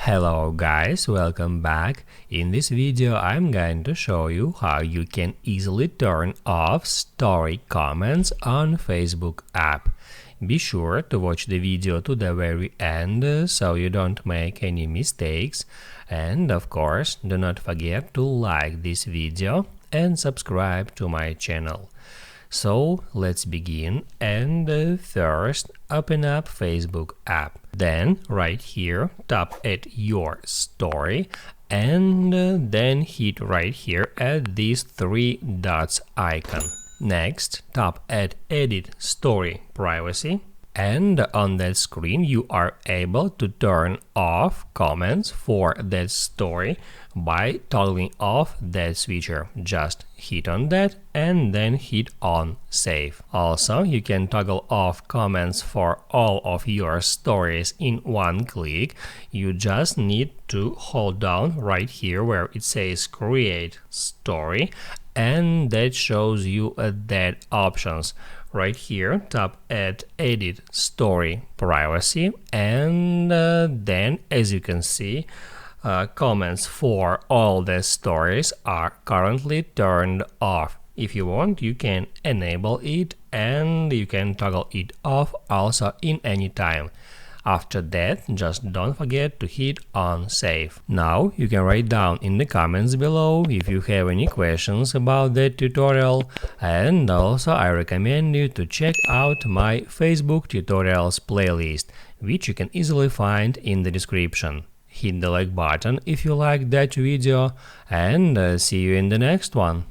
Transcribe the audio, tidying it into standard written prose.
Hello guys, welcome back. In this video I'm going to show you how you can easily turn off story comments on Facebook app. Be sure to watch the video to the very end so you don't make any mistakes, and of course do not forget to like this video and subscribe to my channel. So let's begin, and first open up Facebook app. Then right here tap at your story, and then hit right here at these three dots icon. Next tap at edit story privacy, and on that screen you are able to turn off comments for that story by toggling off that switcher. Just hit on that and then hit on save. Also, you can toggle off comments for all of your stories in one click. You just need to hold down right here where it says create story, and that shows you that options. Right here tap at edit story privacy, and then as you can see, comments for all the stories are currently turned off. If you want, you can enable it and you can toggle it off also in any time. After that, just don't forget to hit on save. Now you can write down in the comments below if you have any questions about that tutorial, and also I recommend you to check out my Facebook tutorials playlist, which you can easily find in the description. Hit the like button if you liked that video, and see you in the next one.